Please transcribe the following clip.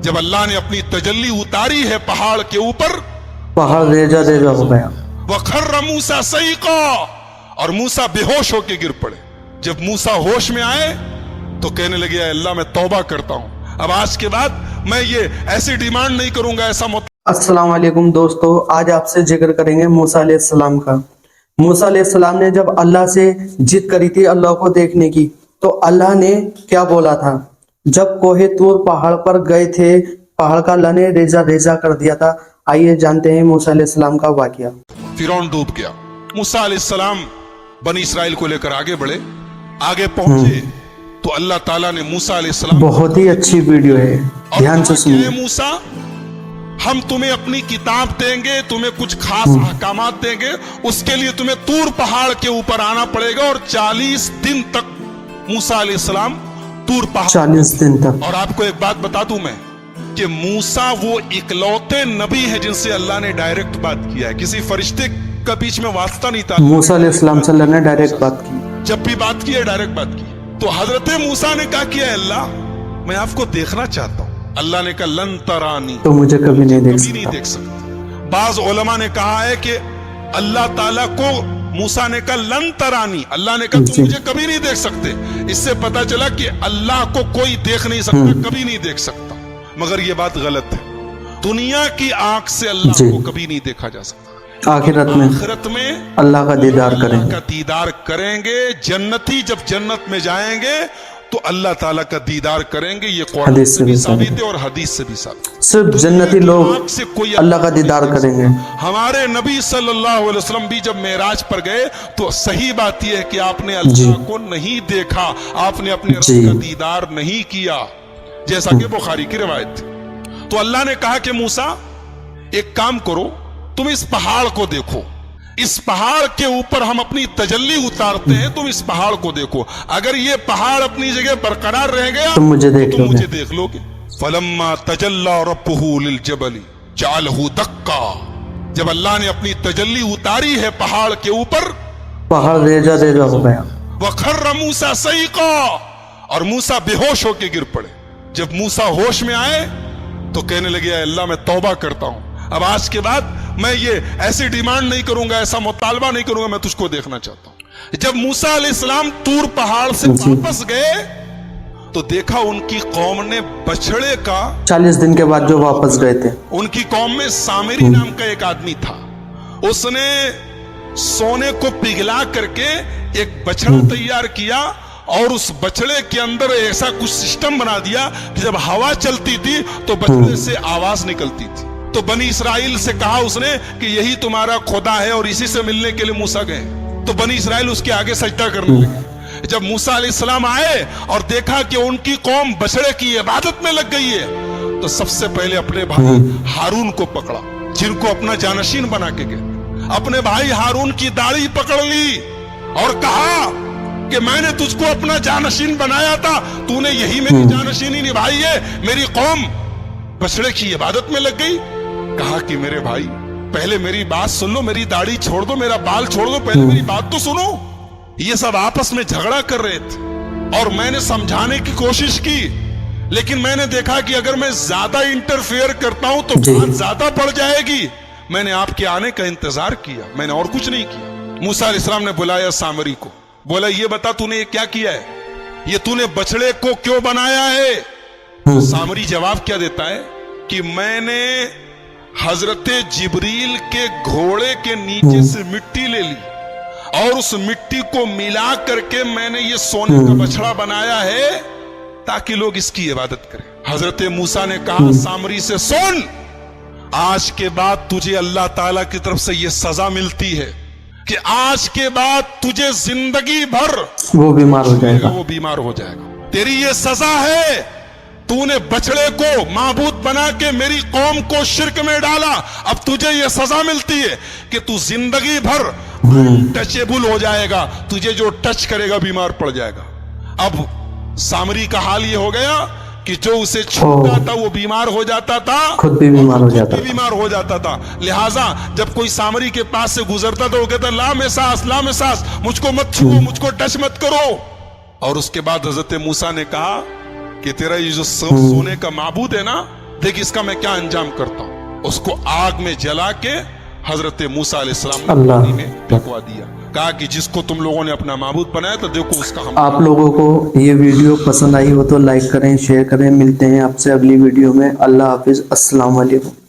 जब अल्लाह ने अपनी तजल्ली उतारी है पहाड़ के ऊपर, पहाड़ रेजा रेजा हो गया। वखर्र मूसा सईका, और मूसा बेहोश होके गिर पड़े। जब मूसा होश में आए तो कहने लगे अल्लाह मैं तौबा करता हूं, अब आज के बाद मैं ये ऐसी डिमांड नहीं करूंगा, ऐसा अस्सलाम वालेकुम दोस्तों, आज आपसे जिक्र करेंगे मूसा अलैहिस्सलाम का। मूसा अलैहिस्सलाम ने जब अल्लाह से जिद करी थी अल्लाह को देखने की, तो अल्लाह ने क्या बोला था? जब कोहे तूर पहाड़ पर गए थे, पहाड़ का अल्लाह ने रेजा रेजा कर दिया था। आइए जानते हैं मूसा अलैहिस्सलाम का वाकया। फिरौन डूब गया। मूसा अलैहिस्सलाम बनी इसराइल को लेकर आगे बढ़े, आगे पहुंचे तो अल्लाह ताला ने मूसा अलैहिस्सलाम, बहुत ही अच्छी वीडियो है, ध्यान से सुनिए। मूसा, हम तुम्हें अपनी किताब देंगे, तुम्हें कुछ खास अहकामात देंगे, उसके लिए तुम्हें तूर पहाड़ के ऊपर आना पड़ेगा। और 40 दिन तक मूसा अलैहिस्सलाम तूर पहाड़, 40 दिन तक। और आपको एक बात बता दूं मैं कि मूसा वो इकलौते नबी है जिनसे अल्लाह ने डायरेक्ट बात किया है, किसी फरिश्ते का बीच में वास्ता नहीं था। मूसा अलैहिस्सलाम से अल्लाह ने डायरेक्ट बात की, जब भी बात की है डायरेक्ट बात की। तो हजरत मूसा ने कहा किया अल्लाह मैं आपको देखना चाहता हूं। अल्लाह ने कहा लन तरानी, तो मुझे कभी नहीं देख कभी नहीं देख सकते। बाज उलमा ने कहा है कि अल्लाह ताला को मूसा ने कहा लन तरानी, अल्लाह ने कहा तुम मुझे कभी नहीं देख सकते। इससे पता चला कि अल्लाह को कोई देख नहीं सकता, कभी नहीं देख सकता। मगर ये बात गलत है, दुनिया की आंख से अल्लाह को कभी नहीं देखा जा सकता। आखिरत में अल्लाह का दीदार करेंगे, का दीदार करेंगे। जन्नती जब जन्नत में जाएंगे तो अल्लाह ताला का दीदार करेंगे। ये कुरान से भी साबित है और हदीस से भी साबित। सिर्फ जन्नती लोग से कोई अल्लाह का दीदार करेंगे। हमारे नबी सल्लल्लाहु अलैहि वसल्लम भी जब मेराज पर गए तो सही बात यह है कि आपने अल्लाह को नहीं देखा, आपने अपने रब का दीदार नहीं किया, जैसा कि बुखारी की रिवायत थी। तो अल्लाह ने कहा कि मूसा एक काम करो, तुम इस पहाड़ को देखो, इस पहाड़ के ऊपर हम अपनी तजल्ली उतारते हैं, तुम इस पहाड़ को देखो। अगर ये पहाड़ अपनी जगह बरकरार रह गया तुम मुझे देख लोगे। फलम्मा तजल्ला रब्बुहु लिल जबली जअलहु दक्का, जब अल्लाह ने अपनी तजल्ली उतारी है पहाड़ के ऊपर, पहाड़ रेजा रेजा हो गया। वखर्र मूसा सईका, और मूसा बेहोश होकर गिर पड़े। जब मूसा होश में आए तो कहने लगे अल्लाह मैं तौबा करता हूं, अब आज के बाद मैं ये ऐसी डिमांड नहीं करूंगा, ऐसा मुतालबा नहीं करूंगा, मैं तुझको देखना चाहता हूं। जब मूसा अलैहिस्सलाम तूर पहाड़ से वापस गए तो देखा उनकी कौम ने बछड़े का, 40 दिन के बाद जो वापस गए थे, उनकी कौम में सामिरी नाम का एक आदमी था। उसने सोने को पिघला करके एक बछड़ा तैयार किया और उस बछड़े के अंदर ऐसा कुछ सिस्टम बना दिया कि जब हवा चलती थी तो बछड़े से आवाज निकलती थी। तो बनी इसराइल से कहा उसने कि यही तुम्हारा खुदा है, और इसी से मिलने के लिए मूसा गए। तो बनी इसराइल उसके आगे सजदा करने लगे। जब मूसा अलैहिस्सलाम आए और देखा कि उनकी कौम बछड़े की इबादत में लग गई है, तो सबसे पहले अपने भाई हारून को पकड़ा, जिनको अपना जानशीन बना के गए। अपने भाई हारून की दाढ़ी पकड़ ली और कहा कि मैंने तुझको अपना जानशीन बनाया था, तूने यही मेरी जानशीनी निभाई है, मेरी कौम बछड़े की इबादत में लग गई। कहा कि मेरे भाई पहले मेरी बात सुन लो, मेरी दाढ़ी छोड़ दो, मेरा बाल छोड़ दो, पहले मेरी बात तो सुनो। ये सब आपस में झगड़ा कर रहे थे और मैंने समझाने की कोशिश की, लेकिन मैंने देखा कि अगर मैं ज्यादा इंटरफेयर करता हूं तो बात ज्यादा बढ़ जाएगी। मैंने आपके आने का इंतजार किया, मैंने और कुछ नहीं किया। मूसा अलैहिस्सलाम ने बुलाया सामरी को, बोला ये बता तूने ये क्या किया है, ये तूने बछड़े को क्यों बनाया है? तो सामरी जवाब क्या देता है कि मैंने हजरत जिब्रील के घोड़े के नीचे से मिट्टी ले ली और उस मिट्टी को मिला करके मैंने ये सोने का बछड़ा बनाया है ताकि लोग इसकी इबादत करें। हजरत मूसा ने कहा सामरी से, सुन, आज के बाद तुझे अल्लाह ताला की तरफ से ये सजा मिलती है कि आज के बाद तुझे जिंदगी भर वो बीमार हो जाएगा, वो बीमार हो जाएगा। तेरी ये सजा है, तूने बछड़े को माबूद बना के मेरी कौम को शिर्क में डाला। अब तुझे ये सजा मिलती है कि तू जिंदगी भर टचेबल हो जाएगा, तुझे जो टच करेगा बीमार पड़ जाएगा। अब सामरी का हाल ये हो गया कि जो उसे छूता था वो बीमार हो जाता था, खुद भी बीमार हो जाता था। लिहाजा जब कोई सामरी के पास से गुजरता था वो कहता ला में सांस, मुझको मत छुओ, मुझको टच मत करो। और उसके बाद हजरत मूसा ने कहा कि तेरा ये जो सोने का माबूद है ना, دیکھ اس کا میں کیا انجام کرتا ہوں. اس کو آگ میں جلا کے حضرت موسیٰ علیہ السلام نے اللہ پانی میں پھینکوا دیا. کہا کہ جس کو تم لوگوں نے اپنا معبود بنایا تو دیکھو اس کا ہم. آپ لوگوں کو یہ ویڈیو پسند آئی ہو تو لائک کریں، شیئر کریں. ملتے ہیں آپ سے اگلی ویڈیو میں. اللہ حافظ. السلام علیکم.